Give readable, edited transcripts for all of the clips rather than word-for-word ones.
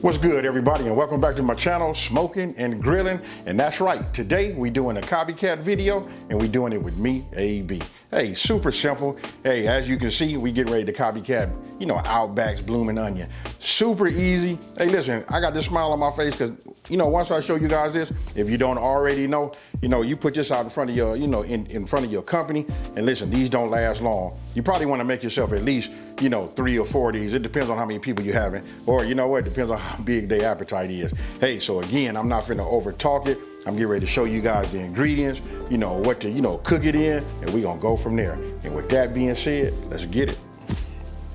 What's good, everybody, and welcome back to my channel, Smoking and Grilling. And that's right, today we doing a copycat video, and we doing it with me, AB. Hey, super simple. Hey, as you can see, we getting ready to copycat, Outback's Blooming Onion. Super easy. Hey, listen, I got this smile on my face because, once I show you guys this, if you don't already know, you put this out in front of your, in front of your company, and listen, these don't last long. You probably want to make yourself at least, 3 or 4 of these. It depends on how many people you having, or you know what, it depends on how big their appetite is. Hey, so again, I'm not finna over talk it. I'm getting ready to show you guys the ingredients, what to, cook it in, and we gonna go from there. And with that being said, let's get it.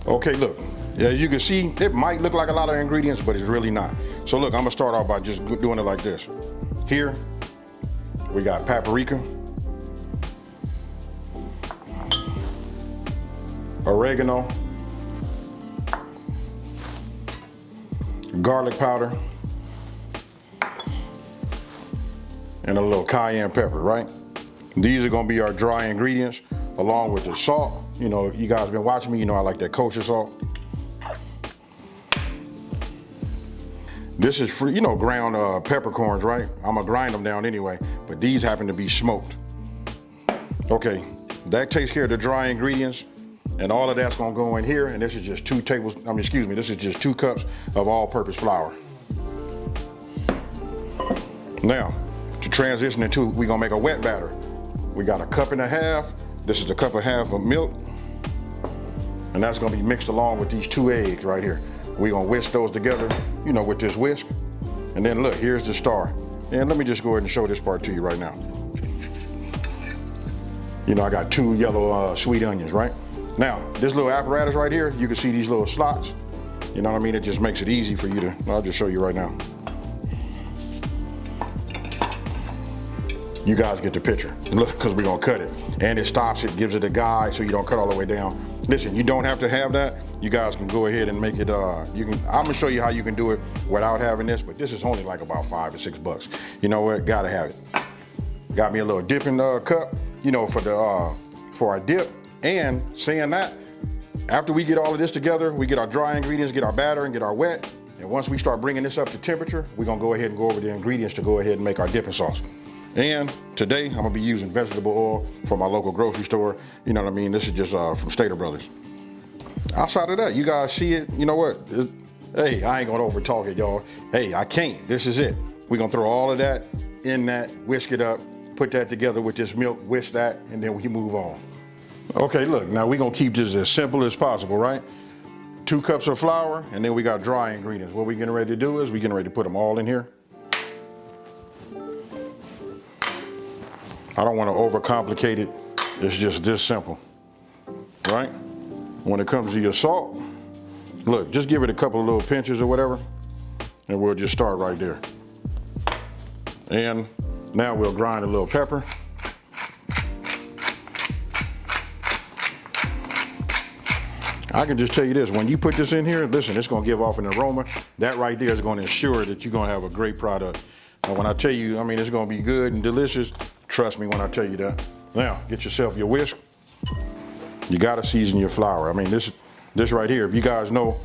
Okay, look, as you can see, it might look like a lot of ingredients, but it's really not. So look, I'm gonna start off by just doing it like this. Here, we got paprika, oregano, garlic powder, and a little cayenne pepper, right? These are gonna be our dry ingredients along with the salt. You guys been watching me, I like that kosher salt. This is free, ground peppercorns, right? I'm gonna grind them down anyway, but these happen to be smoked. Okay, that takes care of the dry ingredients, and all of that's gonna go in here, and this is just this is just 2 cups of all-purpose flour. Now, to transition into, we're gonna make a wet batter. We got 1.5 cups. This is 1.5 cups of milk, and that's gonna be mixed along with these 2 eggs right here. We're gonna whisk those together, with this whisk. And then look, here's the star. And let me just go ahead and show this part to you right now. I got 2 yellow sweet onions, right? Now, this little apparatus right here, you can see these little slots. You know what I mean? It just makes it easy for you to, I'll just show you right now. You guys get the picture. Look, because we're gonna cut it. And it stops it, gives it a guide so you don't cut all the way down. Listen, you don't have to have that. You guys can go ahead and make it, I'm gonna show you how you can do it without having this, but this is only like about $5 or $6. You know what, gotta have it. Got me a little dipping cup, for our dip. And saying that, after we get all of this together, we get our dry ingredients, get our batter, and get our wet. And once we start bringing this up to temperature, we're gonna go ahead and go over the ingredients to go ahead and make our dipping sauce. And today, I'm gonna be using vegetable oil from my local grocery store. You know what I mean? This is just from Stater Brothers. Outside of that, you guys see it, you know what? Hey, I ain't gonna over talk it, y'all. Hey, I can't, this is it. We're gonna throw all of that in that, whisk it up, put that together with this milk, whisk that, and then we move on. Okay, look, now we're gonna keep this as simple as possible, right? 2 cups of flour, and then we got dry ingredients. What we're getting ready to do is we're getting ready to put them all in here. I don't want to overcomplicate it. It's just this simple, right? When it comes to your salt, look, just give it a couple of little pinches or whatever, and we'll just start right there. And now we'll grind a little pepper. I can just tell you this, when you put this in here, listen, it's gonna give off an aroma. That right there is gonna ensure that you're gonna have a great product. And when I tell you, it's gonna be good and delicious, trust me when I tell you that. Now, get yourself your whisk. You gotta season your flour. This right here, if you guys know,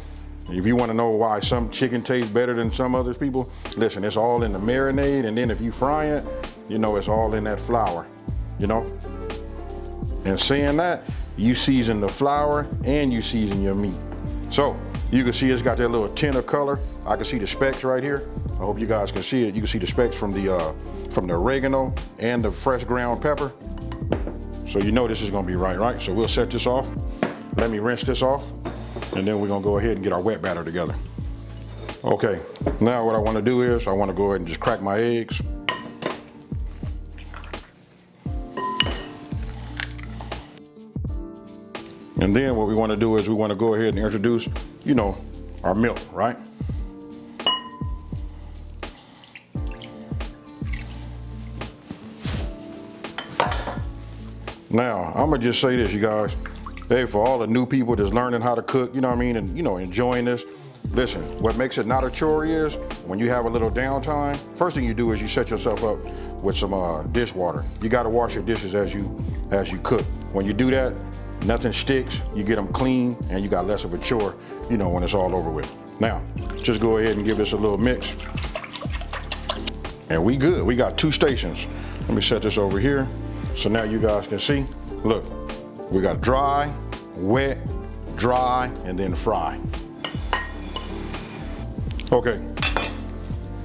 if you wanna know why some chicken tastes better than some other people, listen, it's all in the marinade, and then if you fry it, it's all in that flour, And saying that, you season the flour and you season your meat. So, you can see it's got that little tint of color. I can see the specks right here. I hope you guys can see it. You can see the specks from the oregano and the fresh ground pepper. So this is gonna be right? So we'll set this off. Let me rinse this off, and then we're gonna go ahead and get our wet batter together. Okay, now what I wanna do is I wanna go ahead and just crack my eggs. And then what we wanna do is we wanna go ahead and introduce, our milk, right? Now, I'm gonna just say this, you guys. Hey, for all the new people that's learning how to cook, and enjoying this, listen, what makes it not a chore is when you have a little downtime, first thing you do is you set yourself up with some dishwater. You gotta wash your dishes as you cook. When you do that, nothing sticks, you get them clean, and you got less of a chore, when it's all over with. Now, just go ahead and give this a little mix. And we good, we got 2 stations. Let me set this over here. So now you guys can see, look, we got dry, wet, dry, and then fry. Okay,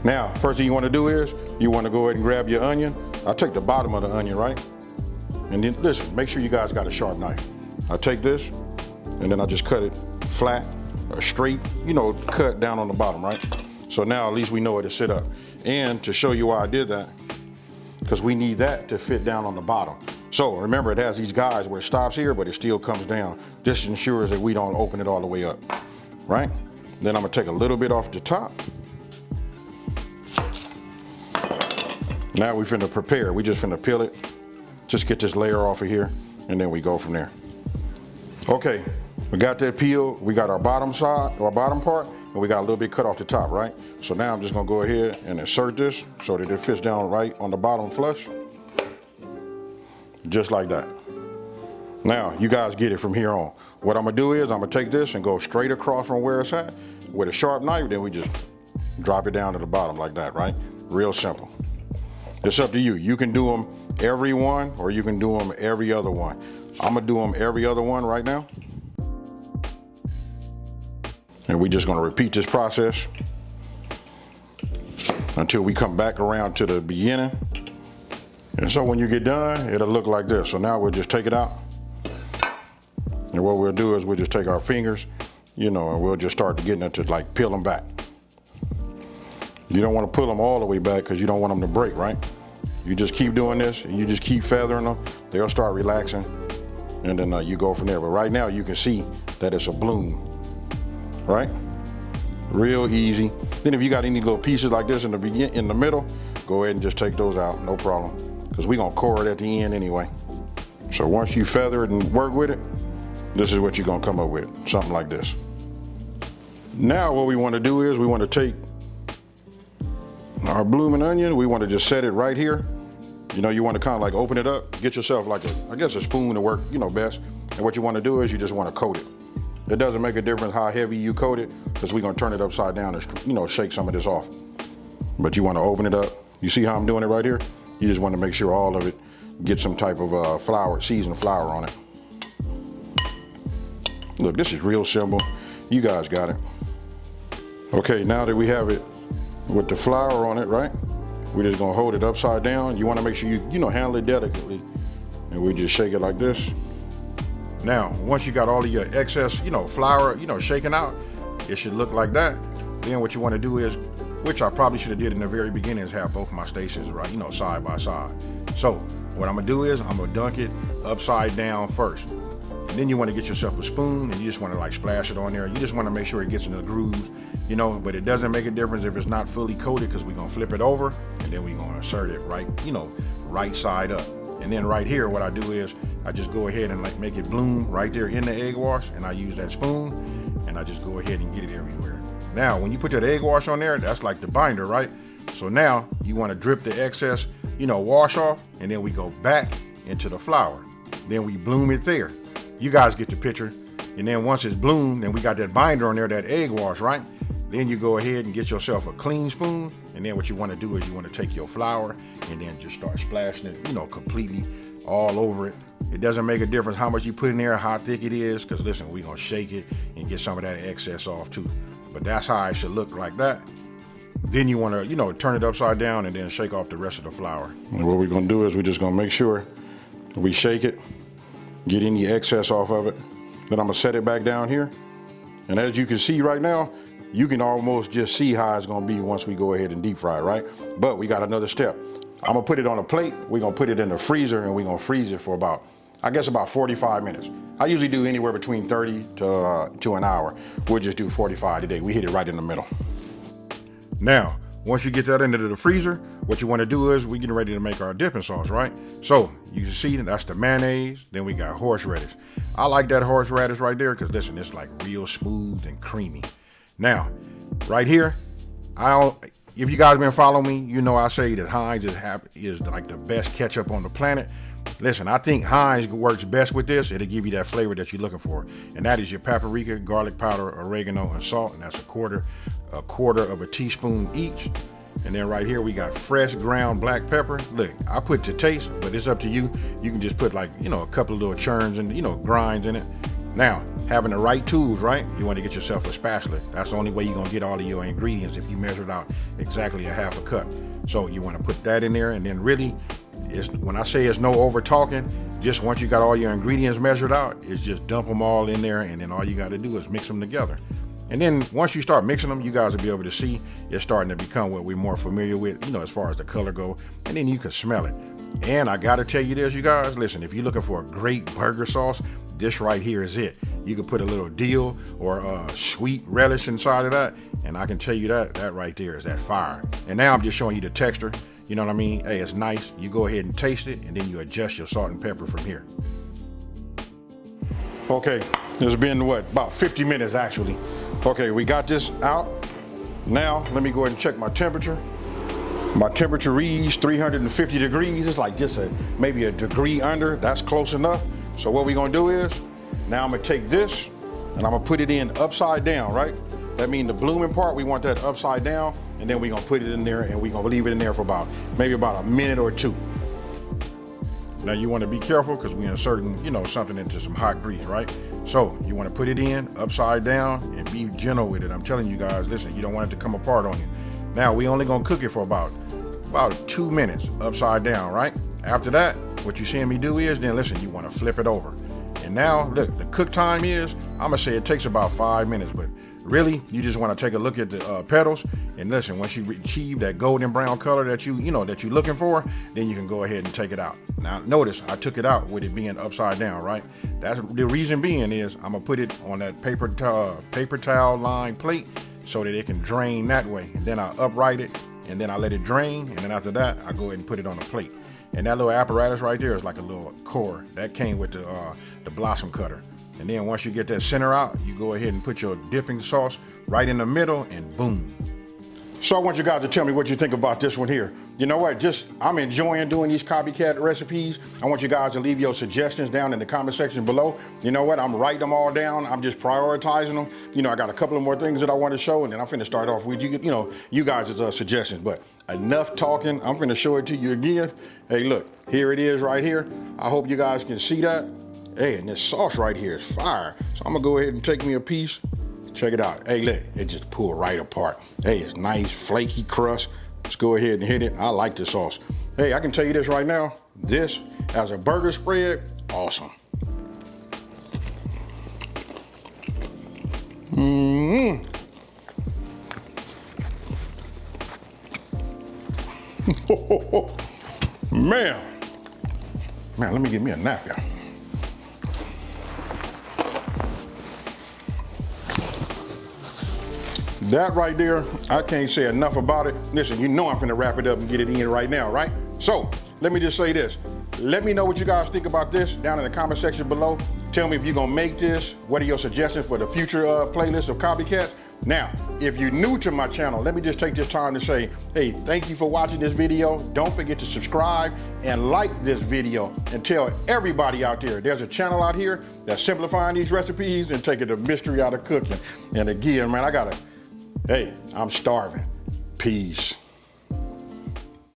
now, first thing you wanna do is, you wanna go ahead and grab your onion. I take the bottom of the onion, right? And then, listen, make sure you guys got a sharp knife. I take this, and then I just cut it flat, or straight, you know, cut down on the bottom, right? So now at least we know where to sit up. And to show you why I did that, because we need that to fit down on the bottom. So remember, it has these guys where it stops here, but it still comes down. This ensures that we don't open it all the way up, right? Then I'm gonna take a little bit off the top. Now we finna prepare. We just finna peel it. Just get this layer off of here, and then we go from there. Okay, we got that peeled. We got our bottom side, our bottom part, and we got a little bit cut off the top, right? So now I'm just gonna go ahead and insert this so that it fits down right on the bottom flush. Just like that. Now, you guys get it from here on. What I'm gonna do is I'm gonna take this and go straight across from where it's at with a sharp knife, then we just drop it down to the bottom like that, right? Real simple. It's up to you. You can do them every one, or you can do them every other one. I'm gonna do them every other one right now. And we're just gonna repeat this process until we come back around to the beginning. And so when you get done, it'll look like this. So now we'll just take it out. And what we'll do is we'll just take our fingers, you know, and we'll just start getting it to like peel them back. You don't want to pull them all the way back because you don't want them to break, right? You just keep doing this and you just keep feathering them. They'll start relaxing, and then you go from there. But right now you can see that it's a bloom, right? Real easy. Then if you got any little pieces like this in the middle, go ahead and just take those out, no problem. Because we're gonna core it at the end anyway. So once you feather it and work with it, this is what you're gonna come up with, something like this. Now what we wanna do is we wanna take our blooming onion, we wanna just set it right here. You know, you wanna kinda like open it up, get yourself like I guess a spoon to work, you know, best. And what you wanna do is you just wanna coat it. It doesn't make a difference how heavy you coat it, because we're gonna turn it upside down and, you know, shake some of this off. But you wanna open it up. You see how I'm doing it right here? You just wanna make sure all of it gets some type of flour, seasoned flour on it. Look, this is real simple. You guys got it. Okay, now that we have it with the flour on it, right? We're just gonna hold it upside down. You wanna make sure you know, handle it delicately. And we just shake it like this. Now, once you got all of your excess, you know, flour, you know, shaken out, it should look like that. Then what you wanna do is, which I probably should have did in the very beginning, is have both my stations, right, you know, side by side. So what I'm gonna do is I'm gonna dunk it upside down first. And then you wanna get yourself a spoon and you just wanna like splash it on there. You just wanna make sure it gets in the grooves, you know, but it doesn't make a difference if it's not fully coated, because we're gonna flip it over and then we're gonna insert it right, you know, right side up. And then right here, what I do is I just go ahead and like make it bloom right there in the egg wash, and I use that spoon and I just go ahead and get it everywhere. Now, when you put that egg wash on there, that's like the binder, right? So now you want to drip the excess, you know, wash off, and then we go back into the flour. Then we bloom it there. You guys get the picture. And then once it's bloomed, then we got that binder on there, that egg wash, right? Then you go ahead and get yourself a clean spoon. And then what you want to do is you want to take your flour and then just start splashing it, you know, completely all over it. It doesn't make a difference how much you put in there, how thick it is, because listen, we're going to shake it and get some of that excess off too. But that's how it should look, like that. Then you want to, you know, turn it upside down and then shake off the rest of the flour. And what we're going to do is we're just going to make sure we shake it, get any excess off of it. Then I'm going to set it back down here. And as you can see right now, you can almost just see how it's going to be once we go ahead and deep fry it, right? But we got another step. I'm going to put it on a plate. We're going to put it in the freezer, and we're going to freeze it for about, I guess, about 45 minutes. I usually do anywhere between 30 to an hour. We'll just do 45 today. We hit it right in the middle. Now, once you get that into the freezer, what you want to do is we're getting ready to make our dipping sauce, right? So you can see that's the mayonnaise. Then we got horseradish. I like that horseradish right there because listen, it's like real smooth and creamy. Now, right here, if you guys been following me, you know I say that Heinz is like the best ketchup on the planet. listen, I think Heinz works best with this. It'll give you that flavor that you're looking for. And that is your paprika, garlic powder, oregano, and salt. And that's a quarter of a teaspoon each. And then right here, we got fresh ground black pepper. Look, I put to taste, but it's up to you. You can just put like, you know, a couple of little churns and, you know, grinds in it. Now, having the right tools, right? You want to get yourself a spatula. That's the only way you're going to get all of your ingredients if you measure it out exactly a half a cup. So you want to put that in there, and then really, when I say it's no over talking, just once you got all your ingredients measured out, it's just dump them all in there, and then all you got to do is mix them together. And then once you start mixing them, you guys will be able to see it's starting to become what we're more familiar with, you know, as far as the color go, and then you can smell it. And I got to tell you this, you guys, listen, if you're looking for a great burger sauce, this right here is it. You can put a little dill or sweet relish inside of that, and I can tell you that right there is that fire. And now I'm just showing you the texture, you know what I mean? Hey, it's nice. You go ahead and taste it, and then you adjust your salt and pepper from here. Okay, it's been what, about 50 minutes actually. Okay, we got this out. Now, let me go ahead and check my temperature. My temperature reads 350 degrees. It's like just maybe a degree under. That's close enough. So what we're gonna do is, now I'm gonna take this and I'm gonna put it in upside down, right? That means the blooming part, we want that upside down, and then we're gonna put it in there and we're gonna leave it in there for maybe about a minute or two. Now you wanna be careful because we're inserting, you know, something into some hot grease, right? So you wanna put it in upside down and be gentle with it. I'm telling you guys, listen, you don't want it to come apart on you. Now we only gonna cook it for about 2 minutes upside down, right? After that, what you're seeing me do is, then listen, you wanna flip it over. And now, look, the cook time is, I'm gonna say it takes about 5 minutes, but really, you just wanna take a look at the petals, and listen, once you achieve that golden brown color that you're looking for, then you can go ahead and take it out. Now, notice I took it out with it being upside down, right? That's the reason being is, I'm gonna put it on that paper towel lined plate so that it can drain that way. And then I upright it, and then I let it drain, and then after that, I go ahead and put it on the plate. And that little apparatus right there is like a little core. That came with the blossom cutter. And then once you get that center out, you go ahead and put your dipping sauce right in the middle, and boom. So I want you guys to tell me what you think about this one here. You know what, I'm enjoying doing these copycat recipes. I want you guys to leave your suggestions down in the comment section below. You know what, I'm writing them all down. I'm just prioritizing them. You know, I got a couple of more things that I want to show, and then I'm finna start off with you guys' suggestions. But enough talking, I'm finna show it to you again. Hey, look, here it is right here. I hope you guys can see that. Hey, and this sauce right here is fire. So I'm gonna go ahead and take me a piece. Check it out. Hey, look, it just pulled right apart. Hey, it's nice, flaky crust. Let's go ahead and hit it. I like this sauce. Hey, I can tell you this right now. This, as a burger spread, awesome. Man, let me get me a napkin. That right there, I can't say enough about it. Listen, you know I'm finna wrap it up and get it in right now, right? So, let me just say this. Let me know what you guys think about this down in the comment section below. Tell me if you're gonna make this. What are your suggestions for the future playlist of copycats? Now, if you're new to my channel, let me just take this time to say, hey, thank you for watching this video. Don't forget to subscribe and like this video, and tell everybody out there there's a channel out here that's simplifying these recipes and taking the mystery out of cooking. And again, man, hey, I'm starving. Peace.